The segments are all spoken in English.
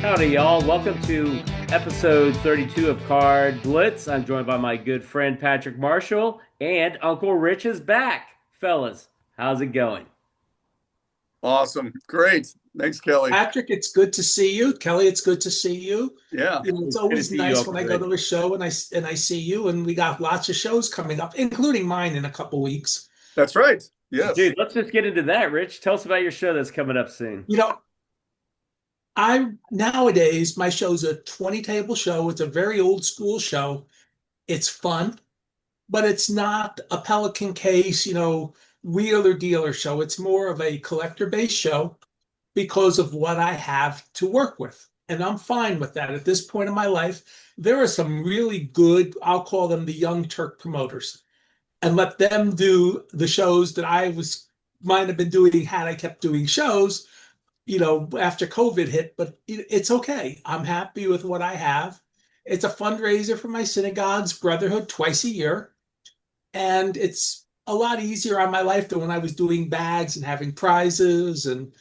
Howdy, y'all. Welcome to episode 32 of CardBlitz. I'm joined by my good friend Patrick Marshall, and Uncle Rich is back. Fellas, how's it going? Awesome. Great. Thanks, Kelly. Patrick, it's good to see you. Kelly, it's good to see you. Yeah. It's It's good to always see you, nice when Uncle I go Rich. to a show and I see you, and we got lots of shows coming up, including mine in a couple weeks. That's right. Yes. Dude, let's just get into that, Rich. Tell us about your show that's coming up soon. You know, I nowadays my show's a 20 table show. It's a very old school show. It's fun, but it's not a Pelican case, wheeler dealer show. It's more of a collector based show because of what I have to work with. And I'm fine with that. At this point in my life, there are some really good, I'll call them the young Turk promoters, and let them do the shows that I was might have been doing had I kept doing shows, after COVID hit, but it's okay. I'm happy with what I have. It's a fundraiser for my synagogue's brotherhood twice a year. And it's a lot easier on my life than when I was doing bags and having prizes. And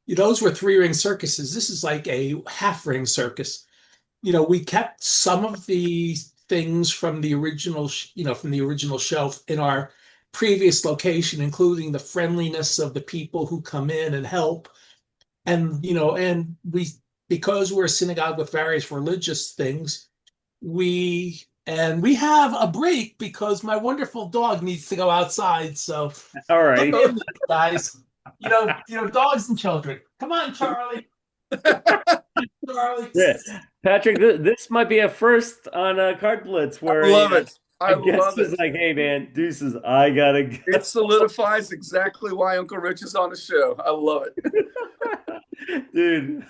those were three ring circuses. This is like a half ring circus. We kept some of the things from the original, from the original shelf in our previous location, including the friendliness of the people who come in and help. And because we're a synagogue with various religious things, we have a break because my wonderful dog needs to go outside. So All give right. me a minute, guys. Dogs and children. Come on, Charlie. Charlie. Yeah. Patrick, this might be a first on CardBlitz I where love it. a I guest love is it. like, hey, man, deuces, I gotta It go. solidifies exactly why Uncle Rich is on the show. I love it. Dude,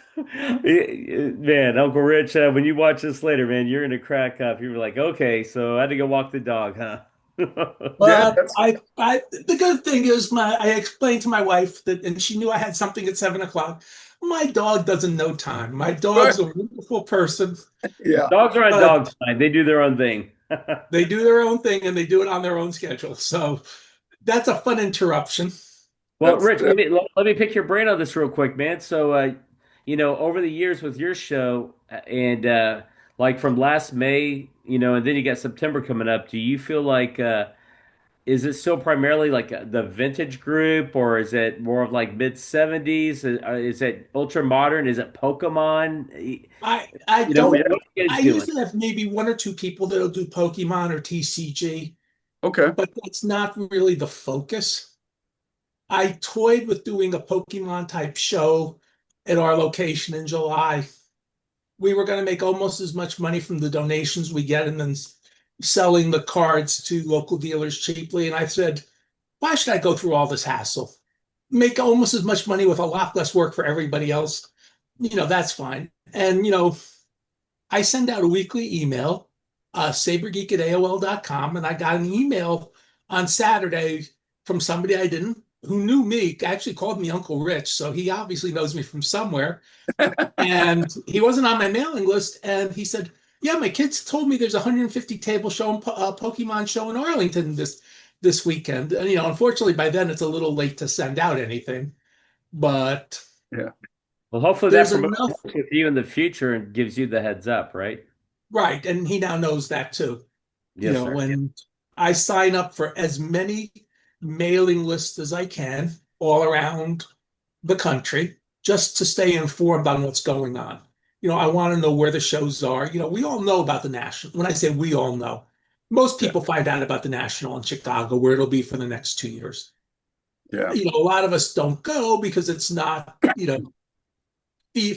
man, Uncle Rich, when you watch this later, man, you're gonna crack up. You're like, okay, so I had to go walk the dog, huh? Yeah, But that's the good thing is I explained to my wife that, and she knew I had something at 7 o'clock. My dog doesn't know time. My right. dog's a wonderful person, Yeah. Dogs are on but dog time. They do their own thing. they do their own thing and they do it on their own schedule. So that's a fun interruption. Well, That's Rich, let me pick your brain on this real quick, man. So, over the years with your show, and like from last May, and then you got September coming up. Do you feel like is it still primarily like the vintage group, or is it more of like mid 70s? Is it ultra modern? Is it Pokemon? I What don't are you guys I doing? usually have maybe one or two people that'll do Pokemon or TCG, okay. but that's not really the focus. I toyed with doing a Pokemon type show at our location in July. We were going to make almost as much money from the donations we get and then selling the cards to local dealers cheaply. And I said, why should I go through all this hassle? Make almost as much money with a lot less work for everybody else. That's fine. And, I send out a weekly email, sabergeek at AOL.com, and I got an email on Saturday from somebody I didn't, who knew me, actually called me Uncle Rich. So he obviously knows me from somewhere. And he wasn't on my mailing list. And he said, yeah, my kids told me there's a 150 table show, Pokemon show in Arlington this weekend. And, unfortunately, by then it's a little late to send out anything. But Yeah. Well, hopefully that there's promotes enough, with you in the future and gives you the heads up, right? right? And he now knows that too. Yes, sir. When I sign up for as many mailing lists as I can all around the country just to stay informed on what's going on. I want to know where the shows are. We all know about the national. When I say we all know, most Yeah. people find out about the national in Chicago, where it'll be for the next 2 years. Yeah. A lot of us don't go because it's not,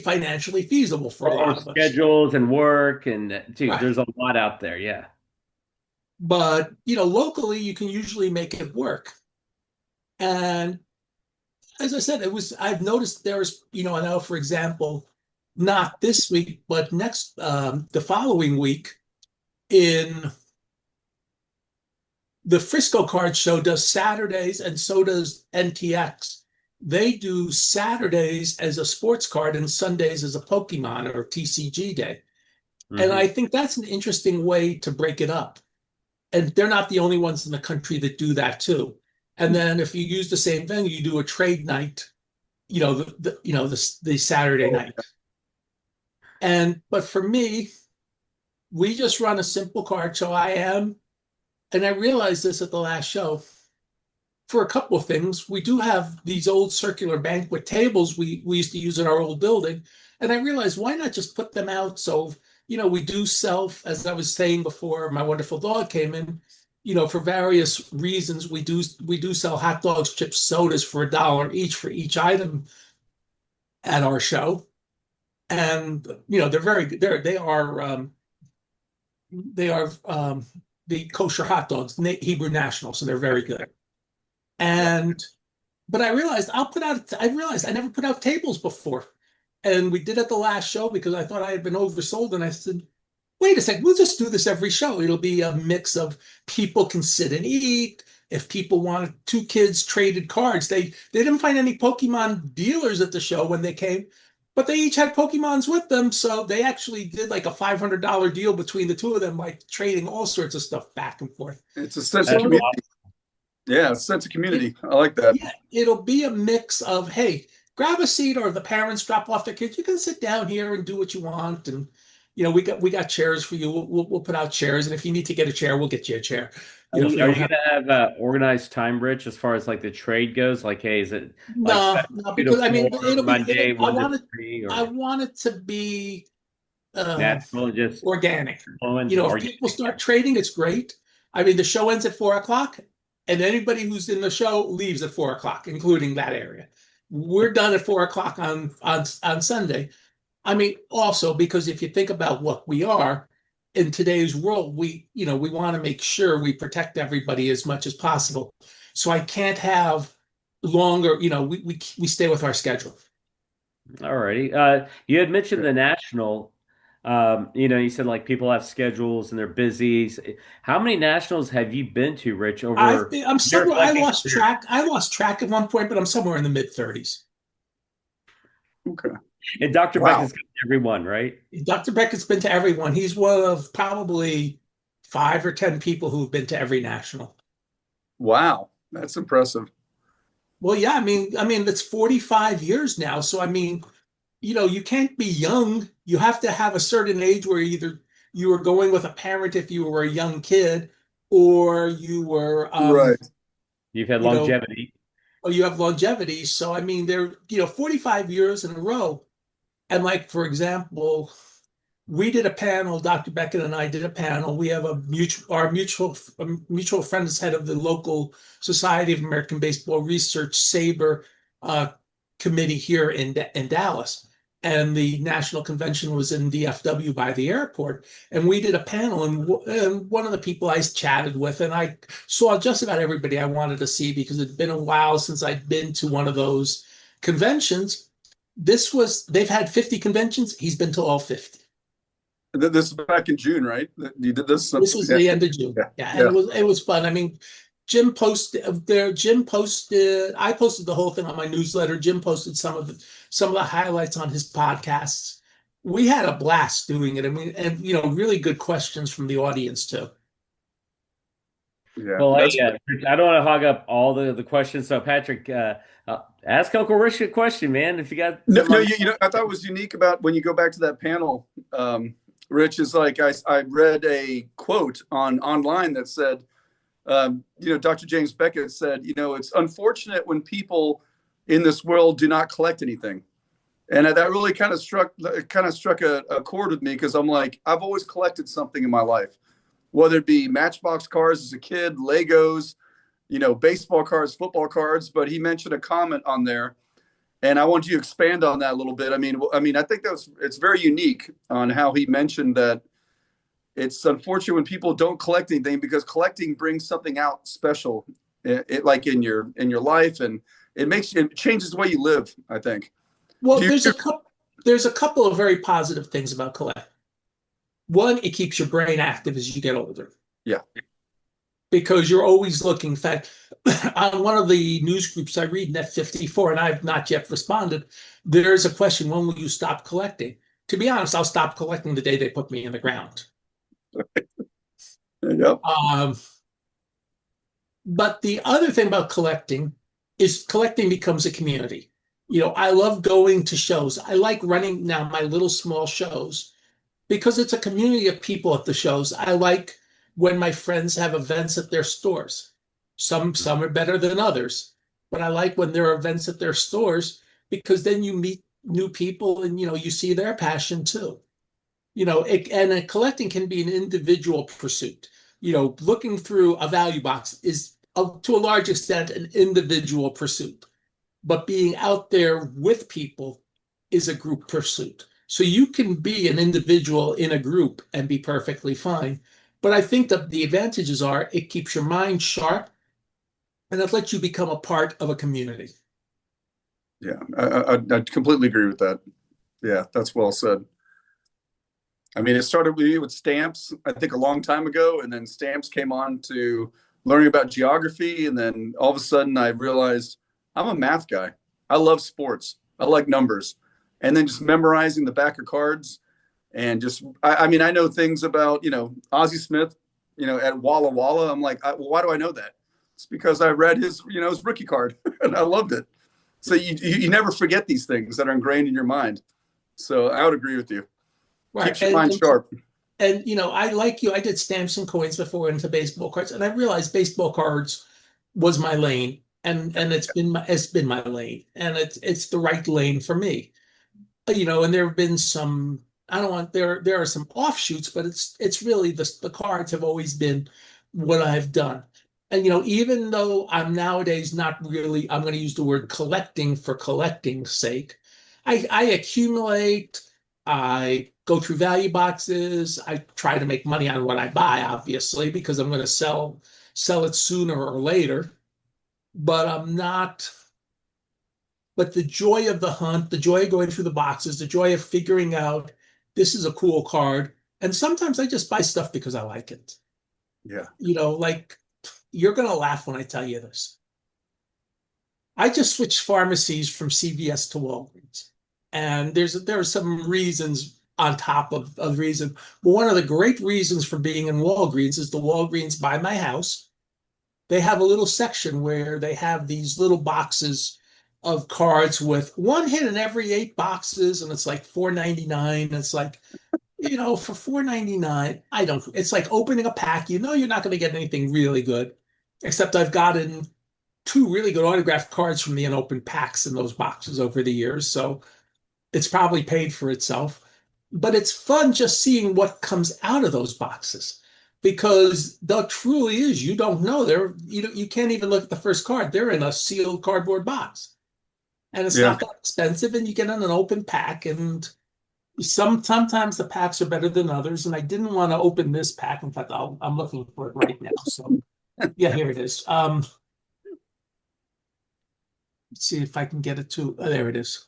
financially feasible for a Or lot of us. schedules and work and dude, Right. there's a lot out there. Yeah. But, locally, you can usually make it work. And as I said, I've noticed there's, I know, for example, not this week, but the following week in the Frisco Card Show does Saturdays and so does NTX. They do Saturdays as a sports card and Sundays as a Pokemon or TCG day. And Hmm. I think that's an interesting way to break it up. And they're not the only ones in the country that do that too. And then if you use the same venue, you do a trade night, the Saturday night. But for me, we just run a simple card. So and I realized this at the last show, for a couple of things. We do have these old circular banquet tables we used to use in our old building. And I realized, why not just put them out? So, we do sell, as I was saying before, my wonderful dog came in, for various reasons, we do sell hot dogs, chips, sodas for $1 each for each item at our show. And, they're very good. They are the kosher hot dogs, Hebrew National, so they're very good. Yeah. And but I realized I never put out tables before. And we did at the last show because I thought I had been oversold. And I said, wait a second, we'll just do this every show. It'll be a mix of people can sit and eat. If people wanted, two kids traded cards. They didn't find any Pokemon dealers at the show when they came, but they each had Pokemons with them. So they actually did like a $500 deal between the two of them, like trading all sorts of stuff back and forth. It's a sense of That's So community. Yeah, a sense of community. I like that. yeah, it'll be a mix of, hey, grab a seat, or the parents drop off their kids. You can sit down here and do what you want. And we got chairs for you. We'll put out chairs. And if you need to get a chair, we'll get you a chair. Are If you, you are don't you have gonna have organized time, Rich, as far as like the trade goes? Like, hey, is it like no, no, 2 to because I mean 4 it'll Monday, I 1 to want it 3, I or want it to be uh natural and just organic. flowing If people organic? start trading, it's great. I mean, the show ends at 4 o'clock, and anybody who's in the show leaves at 4 o'clock, including that area. We're done at 4 o'clock on Sunday. I mean, also because if you think about what we are in today's world, we want to make sure we protect everybody as much as possible. So I can't have longer, we stay with our schedule. All righty. You had mentioned the national. You said like people have schedules and they're busy. How many nationals have you been to, Rich, over I'm your somewhere, I collecting lost career? track. I lost track at one point, but I'm somewhere in the mid 30s. Okay. And Dr. Wow. Beckett's got everyone, right? Dr. Beckett's been to everyone. He's one of probably 5 or 10 people who've been to every national. Wow. That's impressive. Well, yeah, I mean, that's 45 years now. So I mean, you can't be young. You have to have a certain age where either you were going with a parent if you were a young kid, or you were, Right. You've had you know, longevity. or you have longevity. So I mean, 45 years in a row. And like, for example, we did a panel. Dr. Beckett and I did a panel. We have our mutual friend is head of the local Society of American Baseball Research SABR uh, committee here in Dallas, and the national convention was in DFW by the airport. And we did a panel, and one of the people I chatted with, and I saw just about everybody I wanted to see because it'd been a while since I'd been to one of those conventions. They've had 50 conventions. He's been to all 50. This is back in June, right? You did this? This was Yeah. the end of June. Yeah. Yeah, and Yeah. it was fun. I mean, Jim posted. I posted the whole thing on my newsletter. Jim posted some of the highlights on his podcasts. We had a blast doing it. I mean, and really good questions from the audience too. Yeah. Well, That's hey, Rich, I don't want to hog up all the questions. So, Patrick, ask Uncle Rich a question, man. If you got no, some no. on. I thought was unique about when you go back to that panel, Rich, is like I read a quote online that said, Dr. James Beckett said, it's unfortunate when people in this world do not collect anything. And that really kind of struck a chord with me, because I'm like, I've always collected something in my life, whether it be Matchbox cars as a kid, Legos, baseball cards, football cards. But he mentioned a comment on there, and I want you to expand on that a little bit. I mean, I think it's very unique on how he mentioned that it's unfortunate when people don't collect anything, because collecting brings something out special, like in your life, and it changes the way you live, I think. Well, Do you? there's a couple of very positive things about collect. One, it keeps your brain active as you get older Yeah. because you're always looking. In fact, on one of the news groups I read, Net 54, and I've not yet responded, there is a question: when will you stop collecting? To be honest, I'll stop collecting the day they put me in the ground. Yep. But the other thing about collecting is collecting becomes a community. I love going to shows. I like running now my little small shows because it's a community of people at the shows. I like when my friends have events at their stores. Some are better than others, but I like when there are events at their stores because then you meet new people and you see their passion too. Collecting can be an individual pursuit. Looking through a value box is to a large extent an individual pursuit, but being out there with people is a group pursuit. So you can be an individual in a group and be perfectly fine. But I think that the advantages are it keeps your mind sharp and it lets you become a part of a community. Yeah, I completely agree with that. Yeah, that's well said. I mean, it started with me with stamps, I think a long time ago, and then stamps came on to learning about geography. And then all of a sudden I realized I'm a math guy. I love sports. I like numbers. And then just memorizing the back of cards and just, I mean, I know things about, Ozzie Smith, at Walla Walla. I'm like, well, why do I know that? It's because I read his rookie card and I loved it. So you never forget these things that are ingrained in your mind. So I would agree with you. Right. Keeps your mind sharp. I like you. I did stamps and coins before into baseball cards, and I realized baseball cards was my lane, and it's been my lane, and it's the right lane for me. And there have been some. I don't want there are some offshoots, but it's really the cards have always been what I've done. And even though I'm nowadays not really, I'm going to use the word collecting for collecting's sake. I accumulate. I go through value boxes. I try to make money on what I buy, obviously, because I'm going to sell it sooner or later. But I'm not. But the joy of the hunt, the joy of going through the boxes, the joy of figuring out this is a cool card. And sometimes I just buy stuff because I like it. Yeah. Like you're going to laugh when I tell you this. I just switched pharmacies from CVS to Walgreens. And there are some reasons on top of reason. But one of the great reasons for being in Walgreens is the Walgreens by my house. They have a little section where they have these little boxes of cards with one hit in every 8 boxes, and it's like $4.99. It's like, for $4.99, I don't. It's like opening a pack. You're not going to get anything really good, except I've gotten two really good autographed cards from the unopened packs in those boxes over the years. So it's probably paid for itself. But it's fun just seeing what comes out of those boxes because the truly is you don't know you can't even look at the first card. They're in a sealed cardboard box, and it's Yeah. not that expensive. And you get in an open pack, and sometimes the packs are better than others. And I didn't want to open this pack. In fact, I'm looking for it right now. So yeah, here it is. Let's see if I can get it to. Oh, there it is.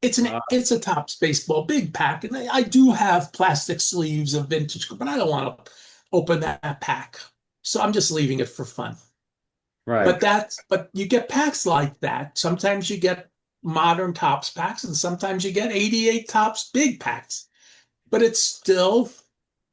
Wow. It's a Topps baseball big pack, and I do have plastic sleeves of vintage, but I don't want to open that pack, so I'm just leaving it for fun. Right. But you get packs like that. Sometimes you get modern Topps packs, and sometimes you get 88 Topps big packs. But it's still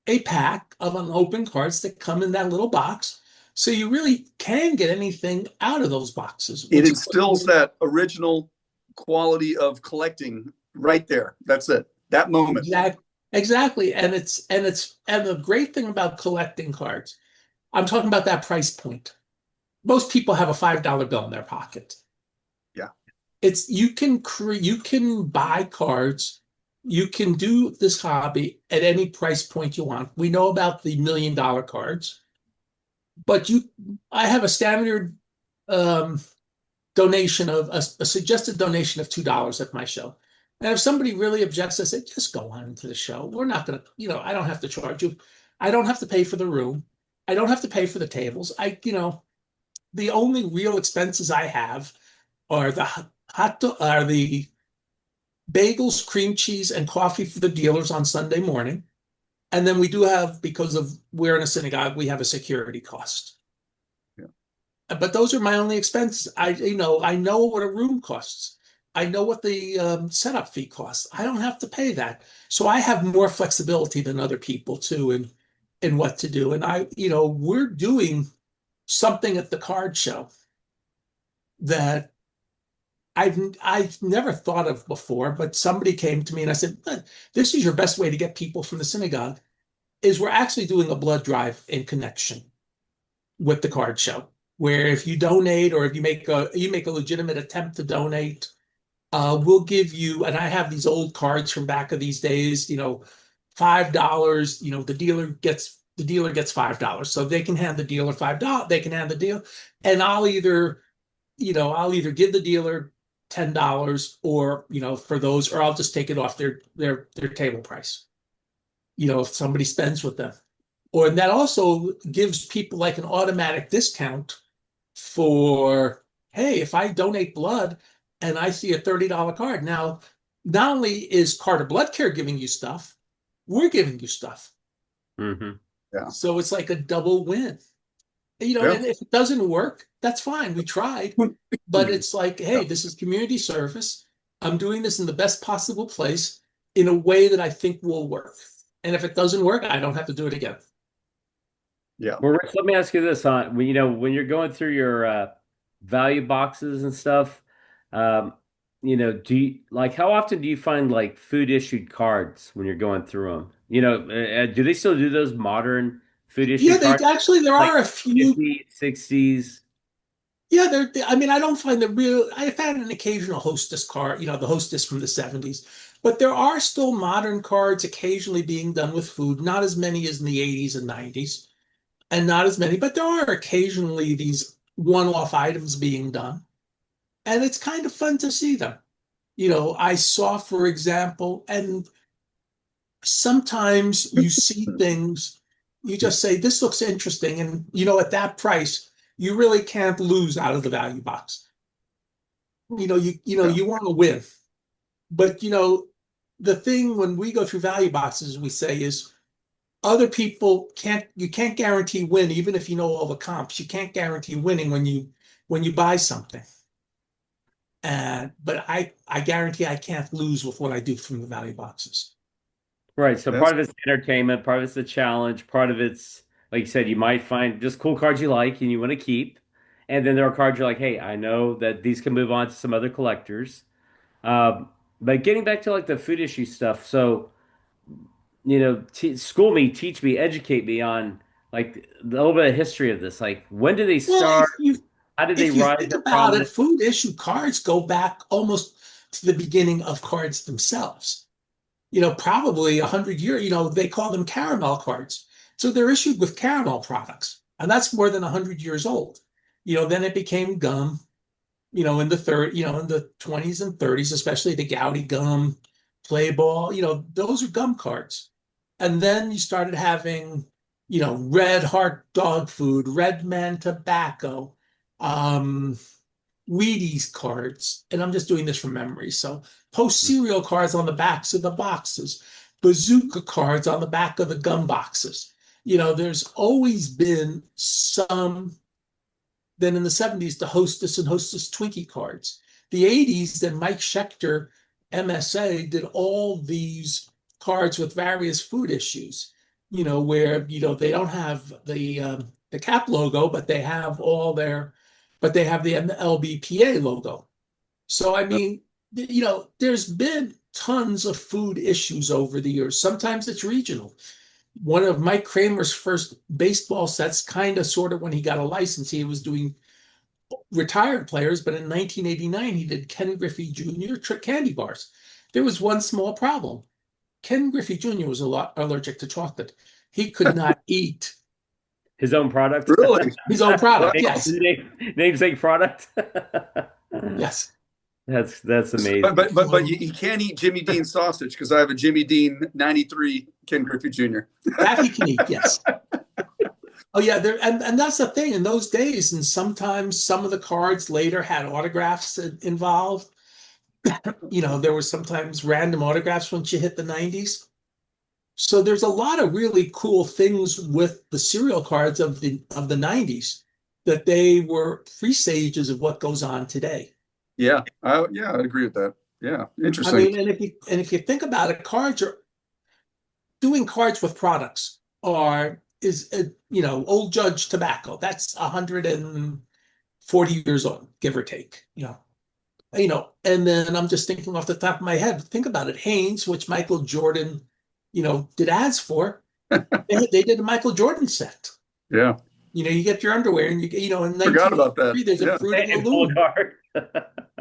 a pack of unopened cards that come in that little box, so you really can get anything out of those boxes. It What's instills that original quality of collecting right there. That's it. That moment. exactly, and the great thing about collecting cards, I'm talking about that price point. Most people have a $5 bill in their pocket. Yeah. It's you can buy cards, you can do this hobby at any price point you want. We know about the $1 million cards, but I have a standard um, donation of a suggested donation of $2 at my show. And if somebody really objects, I say, just go on into the show. We're not going to, I don't have to charge you. I don't have to pay for the room. I don't have to pay for the tables. The only real expenses I have are the bagels, cream cheese, and coffee for the dealers on Sunday morning. And then we do have, because of we're in a synagogue, we have a security cost. Yeah. But those are my only expenses. I know what a room costs. I know what the setup fee costs. I don't have to pay that. So I have more flexibility than other people too in what to do. And we're doing something at the card show that I've never thought of before, but somebody came to me and I said, "This is your best way to get people from the synagogue, is we're actually doing a blood drive in connection with the card show, where if you donate or if you make a legitimate attempt to donate, we'll give you." And I have these old cards from back of these days, $5. The dealer gets $5, so they can hand the dealer $5. They can hand the deal, and I'll either give the dealer $10 or for those, or I'll just take it off their table price. If somebody spends with them. Or and that also gives people like an automatic discount for, hey, if I donate blood and I see a $30 card. Now, not only is Carter Blood Care giving you stuff, we're giving you stuff. Hmm. Yeah. So it's like a double win. Yeah. And if it doesn't work, that's fine. We tried. But it's like, hey, this is community service. I'm doing this in the best possible place in a way that I think will work. And if it doesn't work, I don't have to do it again. Yeah. Well, Rich, let me ask you this: when you're going through your value boxes and stuff, um, do you like how often do you find like food issued cards when you're going through them? Do they still do those modern food Yeah, issued they cards actually there like are a few. 50s, 60s? Yeah, I mean, I don't find the real. I found an occasional hostess card, the hostess from the 70s, but there are still modern cards occasionally being done with food. Not as many as in the 80s and 90s, and not as many, but there are occasionally these one-off items being done, and it's kind of fun to see them. I saw, for example, and sometimes you see things, you just say, this looks interesting. And, at that price, you really can't lose out of the value box. Yeah. You want to win. But, the thing when we go through value boxes, we say is you can't guarantee win, even if you know all the comps. You can't guarantee winning when you buy something. But I guarantee I can't lose with what I do from the value boxes. Right. So That's part of it's entertainment, part of it's the challenge, part of it's like you said, you might find just cool cards you like and you want to keep. And then there are cards you're like, hey, I know that these can move on to some other collectors. But getting back to like the food issue stuff, so t school me, teach me, educate me on like a little bit of history of this. Like, when did they Well, start? How did they if you rise think in about it, prominence? food issue cards go back almost to the beginning of cards themselves. Probably 100 years, they call them caramel cards. So they're issued with caramel products, and that's more than 100 years old. Then it became gum, in the 20s and 30s, especially the Gouty gum, play ball, those are gum cards. And then you started having, red heart dog food, red man tobacco, um, Wheaties cards, and I'm just doing this from memory. So post cereal cards on the backs of the boxes, bazooka cards on the back of the gum boxes. There's always been some. Then in the 70s, the Hostess and Hostess Twinkie cards. The 80s, then Mike Schechter, MSA, did all these cards with various food issues, where, they don't have the cap logo, but they have but they have the LBPA logo. So, I mean, there's been tons of food issues over the years. Sometimes it's regional. One of Mike Kramer's first baseball sets, kind of sort of when he got a license, he was doing retired players, but in 1989, he did Ken Griffey Jr. candy bars. There was one small problem. Ken Griffey Jr. was a lot allergic to chocolate. He could not eat His own product? really his own product. wow. Yes. Namesake product? Yes. That's But amazing. he can't eat Jimmy Dean sausage because I have a Jimmy Dean '93 Ken Griffey Jr. That he can eat. Yes. Oh yeah, and that's the thing in those days. And sometimes some of the cards later had autographs involved. There were sometimes random autographs once you hit the 90s. So there's a lot of really cool things with the serial cards of the 90s that they were presages of what goes on today. Yeah, I agree with that. Yeah, I interesting. mean, and if you think about it, doing cards with products is Old Judge Tobacco. That's 140 years old, give or take. And then I'm just thinking off the top of my head, think about it. Hanes, which Michael Jordan, did ads for, they did a Michael Jordan set. Yeah. You get your underwear and in Forgot about that. 1983, there's a Yeah. Fruit of the And pull a Loom. card.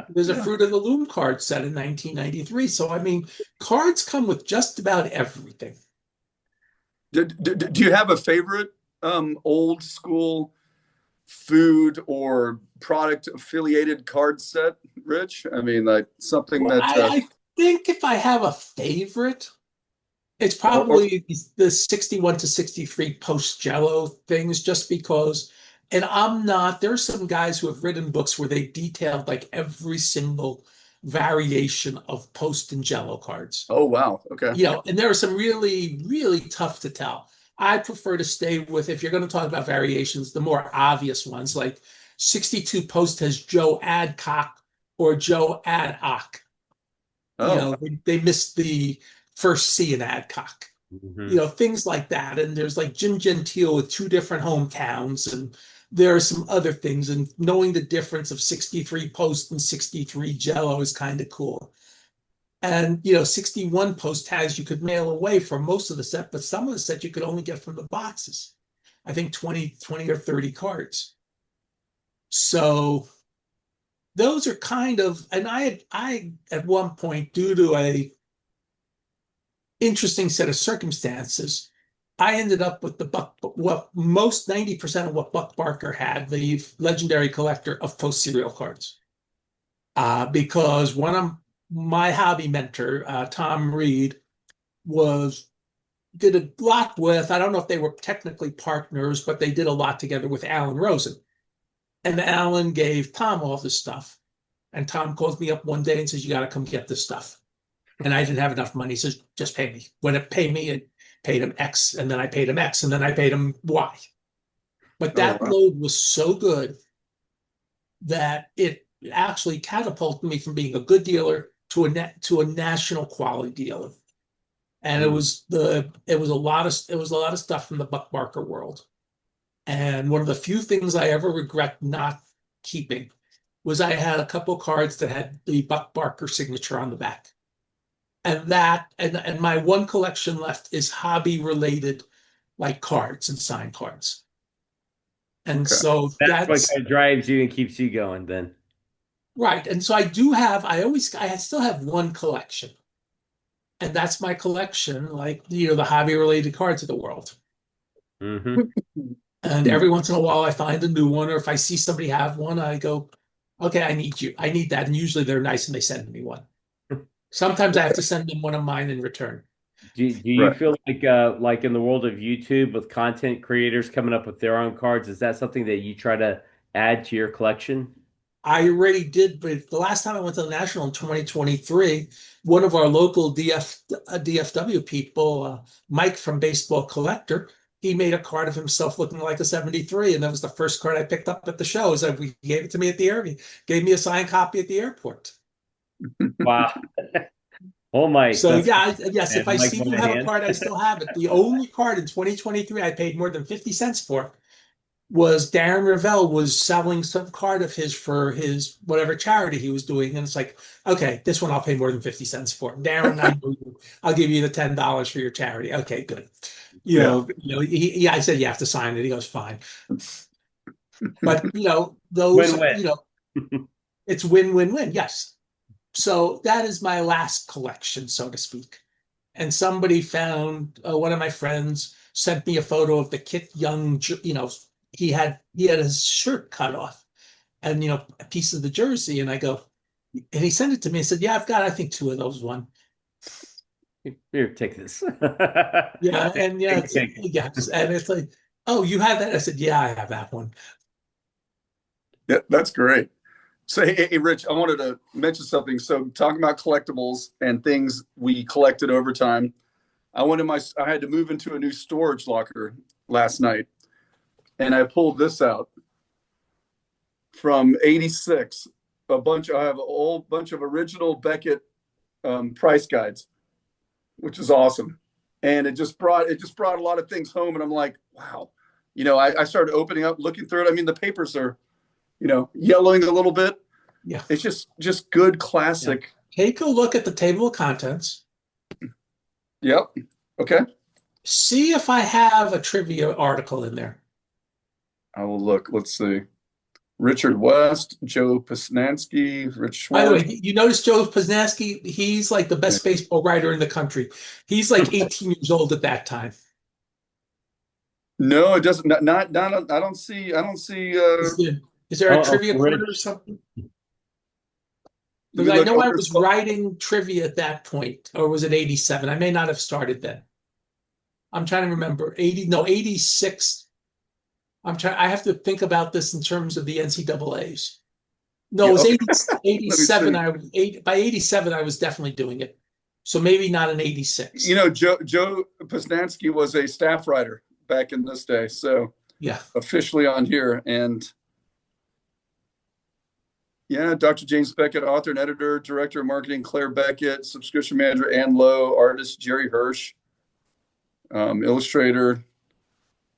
There's a Yeah. Fruit of the Loom card set in 1993. So, I mean, cards come with just about everything. Do you have a favorite old school food or product affiliated card set, Rich? I mean, like something Well, that I think if I have a favorite, it's or probably the 61 to 63 post Jello things, just because. And there's some guys who have written books where they detailed like every single variation of post and Jello cards. oh wow, okay. And there are some really, really tough to tell. I prefer to stay with, if you're going to talk about variations, the more obvious ones, like 62 post has Joe Adcock or Joe Adat. Oh, They missed the first C in Adcock. Mhm. Things like that. And there's like Jim Gentile with two different hometowns, and there are some other things. And knowing the difference of 63 post and 63 Jello is kind of cool. And 61 post tags you could mail away for most of the set, but some of the set you could only get from the boxes. I think 20 or 30 cards. So those are kind of, and I at one point, due to a interesting set of circumstances, I ended up with the Buck, what most 90% of what Buck Barker had, the legendary collector of post serial cards. Because one of my hobby mentor, Tom Reed, was did a lot with, I don't know if they were technically partners, but they did a lot together with Alan Rosen. And Alan gave Tom all this stuff. And Tom calls me up one day and says, "You got to come get this stuff." And I didn't have enough money. He says, "Just pay me." When it paid me, it paid him X, and then I paid him X, and then I paid him Y. But oh that wow. load was so good that it actually catapulted me from being a good dealer to a national quality dealer. And Mm. it was a lot of stuff from the Buck Barker world. And one of the few things I ever regret not keeping was I had a couple cards that had the Buck Barker signature on the back. And my one collection left is hobby related, like cards and signed cards. And Okay. so That's what that's kind of drives you and keeps you going then. right. And so I still have one collection. And that's my collection, like, the hobby related cards of the world. Hmm. And every once in a while I find a new one, or if I see somebody have one, I go, "Okay, I need you. I need that." And usually they're nice and they send me one. Sometimes I have to send them one of mine in return. Do you Right. feel like in the world of YouTube with content creators coming up with their own cards, is that something that you try to add to your collection? I already did, but the last time I went to the National in 2023, one of our local DFW people, Mike from Baseball Collector, he made a card of himself looking like a 73, and that was the first card I picked up at the show. So he gave it to me at the airport. He gave me a signed copy at the airport. Wow. Oh, Mike, So that's yeah, cool, yes, if man. I Mike see you have a Monahan. card, I still have it. The only card in 2023 I paid more than 50 cents for was Darren Ravel was selling some card of his for his whatever charity he was doing. And it's like, okay, this one I'll pay more than 50 cents for. Darren, I know you. I'll give you the $10 for your charity. Okay, good. Yeah. I said you have to sign it. He goes, fine. But those, Win-win. it's win-win-win. Yes. So that is my last collection, so to speak. And somebody found one of my friends sent me a photo of the Kit Young, he had his shirt cut off and a piece of the jersey. And I go, and he sent it to me and said, "Yeah, I've got I think two of those one." Here, take this. Yeah, and yeah, Take, take. yes, and it's like, "Oh, you have that?" I said, "Yeah, I have that one." Yeah, that's great. So, hey, Rich, I wanted to mention something. So, talking about collectibles and things we collected over time, I had to move into a new storage locker last night, and I pulled this out from '86. I have a whole bunch of original Beckett price guides, which is awesome, and it just brought a lot of things home, and I'm like, wow, I started opening up, looking through it. I mean, the papers are, yellowing a little bit, Yeah. It's just good Yeah. classic. Take a look at the table of contents. Yep. Okay. See if I have a trivia article in there. I will look. Let's see. Richard West, Joe Posnanski, Rich By the Schwartz. way, you notice Joe Posnanski, he's like the Yeah. best baseball writer in the country. He's like 18 years old at that time. No, it doesn't. Not. I don't see. Is there a Oh, trivia corner or Rich. something? Let Because me I look. know Oh, I there's. was writing trivia at that point, or was it 87? I may not have started then. I'm trying to remember. 80, no, 86. I have to think about this in terms of the NCAAs. No, Yeah. it was Okay. 80, Let me 87. see. By 87, I was definitely doing it. So maybe not in 86. Joe Posnanski was a staff writer back in this day, so Yeah. officially on here. And yeah, Dr. James Beckett, author and editor, director of marketing, Claire Beckett, subscription manager, Ann Lowe, artist, Jerry Hirsch, illustrator,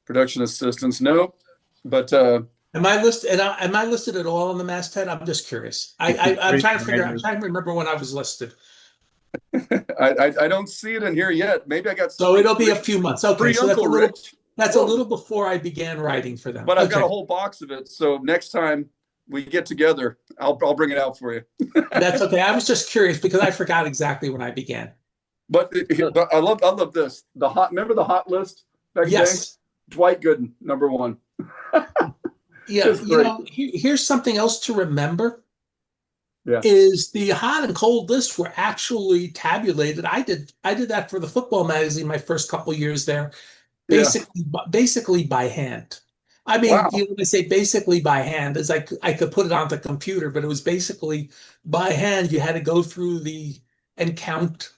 production assistants. Nope. But Am I listed at all on the masthead? I'm just curious. I'm trying to figure out, I'm trying to remember when I was listed. I don't see it in here yet. Maybe I got So it'll be a few months. Okay, so Uncle Rich. that's a Whoa. little before I began writing for them. But I've got a Okay. whole box of it. So next time we get together, I'll bring it out for you. That's okay. I was just curious because I forgot exactly when I began. But I love this. Remember the hot list back in the day? Yes. Dwight Gooden, number one. Yeah. Just great. Here's something else to remember Yeah. is the hot and cold lists were actually tabulated. I did that for the football magazine my first couple years there, Yeah. basically by hand. I mean, Wow. when I say basically by hand, is I could put it on the computer, but it was basically by hand. You had to go through and count,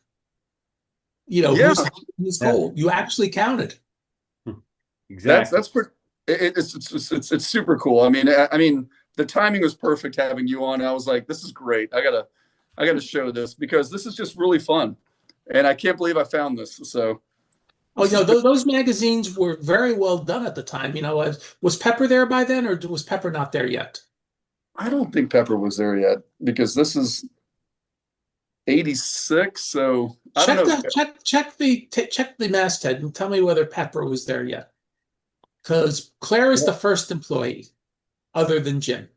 Yeah. who's hot, who's Yeah. cold. You actually counted. Exactly. That's pretty. It's super cool. I mean, the timing was perfect having you on. I was like, this is great. I gotta show this because this is just really fun, and I can't believe I found this. So Oh, this is. those magazines were very well done at the time. Was Pepper there by then, or was Pepper not there yet? I don't think Pepper was there yet because this is 86. So I don't know. Check the masthead and tell me whether Pepper was there yet. Because Claire is the first employee, other than Jim.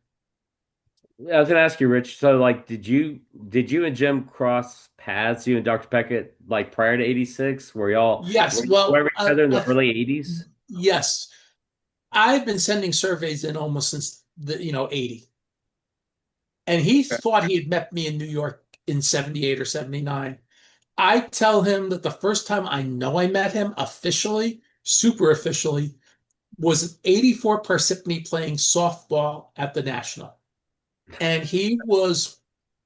I was gonna ask you, Rich. So, like, did you and Jim cross paths? You and Dr. Peckett, like prior to '86, Yes. were you Well, aware of each other in the early '80s? yes. I've been sending surveys in almost since the 80. And he thought he had met me in New York in 78 or 79. I tell him that the first time I know I met him officially, super officially, was 84 Parsippany playing softball at the National. And he was,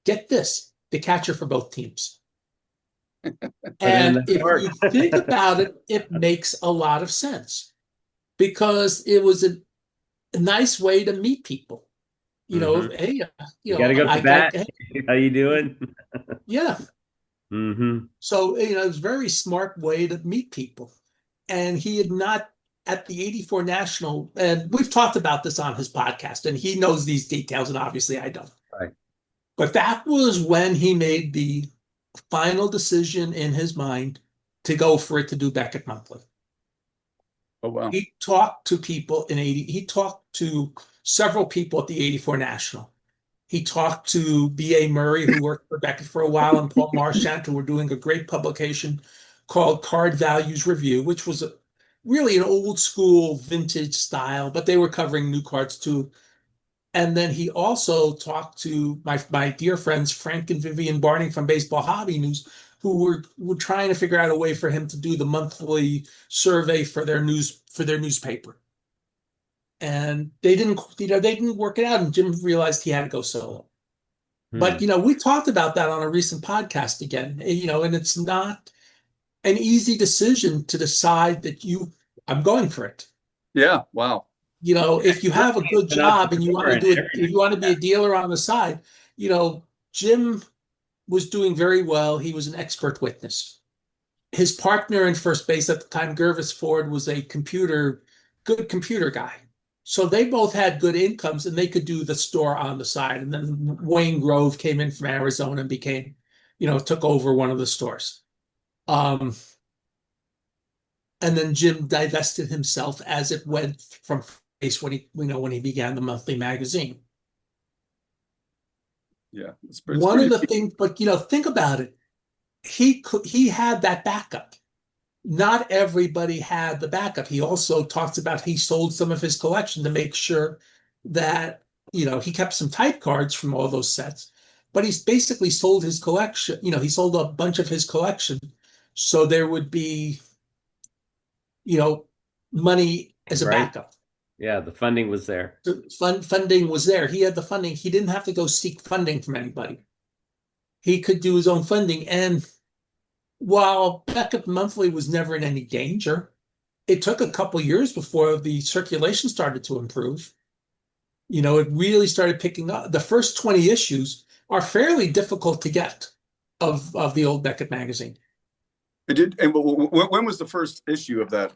get this, the catcher for both teams. Put in And the if work. you think about it, it makes a lot of sense because it was a nice way to meet people. Hey, You got to go to bat. hey, How you doing? yeah. Mm-hmm. So, it was a very smart way to meet people. And he had not at the 84 National, and we've talked about this on his podcast, and he knows these details, and obviously I don't. Right. But that was when he made the final decision in his mind to go for it to do Beckett Monthly. Oh wow. He talked to people he talked to several people at the 84 National. He talked to B.A. Murray, who worked for Beckett for a while, and Paul Marchant, who were doing a great publication called Card Values Review, which was really an old school vintage style, but they were covering new cards too. And then he also talked to my dear friends Frank and Vivian Barney from Baseball Hobby News, who were trying to figure out a way for him to do the monthly survey for their newspaper. And they didn't work it out, and Jim realized he had to go solo. But we talked about that on a recent podcast again. And it's not an easy decision to decide that I'm going for it. Yeah. Wow. If you have a good An job and you want to entrepreneur do it, if you want to be a dealer on the side, Jim was doing very well. He was an expert witness. His partner in first base at the time, Gervis Ford, was a good computer guy. So they both had good incomes and they could do the store on the side. And then Wayne Grove came in from Arizona and became, took over one of the stores. Um, and then Jim divested himself as it went from face when he began the monthly magazine. Yeah, it's One of pretty the neat. things, but think about it. He had that backup. Not everybody had the backup. He also talks about he sold some of his collection to make sure that, he kept some type cards from all those sets, but he's basically sold his collection. He sold a bunch of his collection. So there would be, you know, money as a Right? backup. Yeah, the funding was there. Funding was there. He had the funding. He didn't have to go seek funding from anybody. He could do his own funding. And while Beckett Monthly was never in any danger, it took a couple years before the circulation started to improve. It really started picking up. The first 20 issues are fairly difficult to get of the old Beckett magazine. It did. And when was the first issue of that?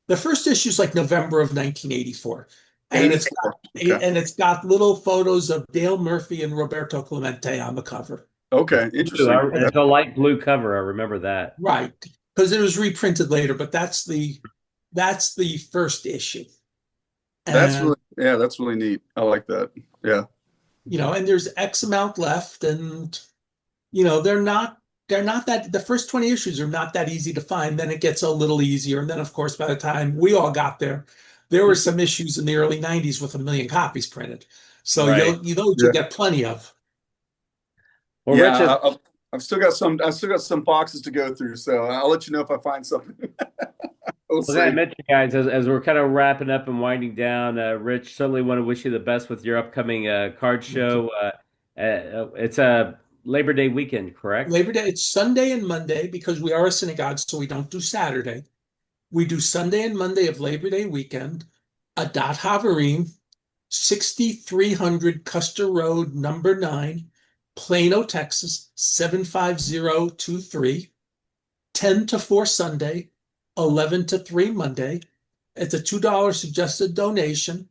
The first issue is like November of 1984, and it's 84. got Okay. little photos of Dale Murphy and Roberto Clemente on the cover. Okay. It's blue. Interesting. It's a light blue cover. I remember that. Right, because it was reprinted later, but that's the first issue. That's And really, yeah, that's really neat. I like that. Yeah. and there's X amount left, and they're not that the first 20 issues are not that easy to find. Then it gets a little easier. And then of course, by the time we all got there were some issues in the early 90s with 1 million copies printed. So Right. you'll Yeah. get plenty of. Well, Rich, Yeah. I've still got some boxes to go through. So I'll let you know if I find something. We'll well, I see. mentioned, guys, as we're kind of wrapping up and winding down, Rich, certainly want to wish you the best with your upcoming card show. It's a Labor Day weekend, correct? Labor Day, it's Sunday and Monday because we are a synagogue, so we don't do Saturday. We do Sunday and Monday of Labor Day weekend. Adat Haverim, 6300 Custer Road, number 9, Plano, Texas, 75023. 10 to 4 Sunday, 11 to 3 Monday. It's a $2 suggested donation.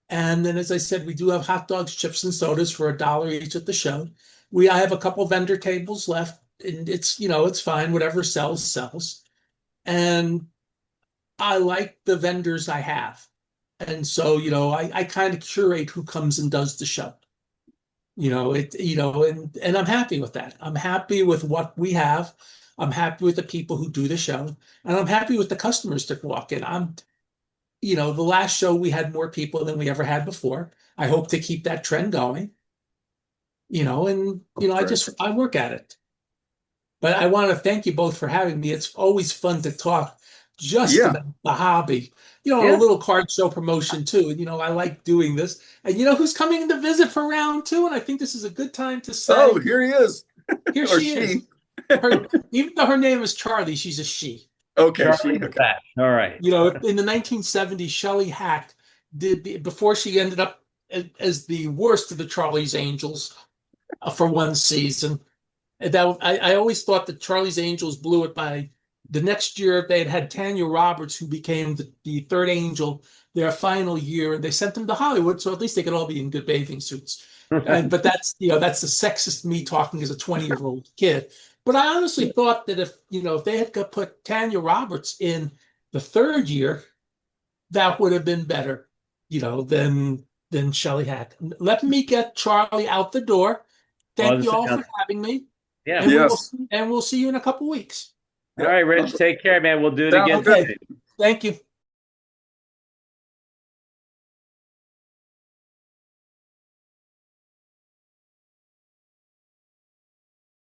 And then, as I said, we do have hot dogs, chips, and sodas for $1 each at the show. I have a couple vendor tables left, and it's fine. Whatever sells, sells. And I like the vendors I have. And so, I kind of curate who comes and does the show. And I'm happy with that. I'm happy with what we have. I'm happy with the people who do the show, and I'm happy with the customers that walk in. The last show we had more people than we ever had before. I hope to keep that trend going. And Right. I work at it. But I want to thank you both for having me. It's always fun to talk just Yeah. about the hobby, a Yeah. little card show promotion too. And, I like doing this. And who's coming to visit for round two? And I think this is a good time to Oh, say, here he is. here Or she is. she. Even though her name is Charlie, she's a she. Okay. Charlie She. the Okay. Fat. All right. In the 1970s, Shelley Hack before she ended up as the worst of the Charlie's Angels for one season. I always thought that Charlie's Angels blew it by the next year. They had Tanya Roberts, who became the third angel their final year, and they sent them to Hollywood, so at least they could all be in good bathing suits. But that's the sexist me talking as a 20-year-old kid. But I honestly thought that if they had put Tanya Roberts in the third year, that would have been better, than Shelley Hack. Let me get Charlie out the door. Well, Thank this you all for sounds, having me, yeah. and we will Yes. and we'll see you in a couple weeks. All right, Yep. Rich, take care, man. We'll do it Sounds again good. Okay. soon. Thank you.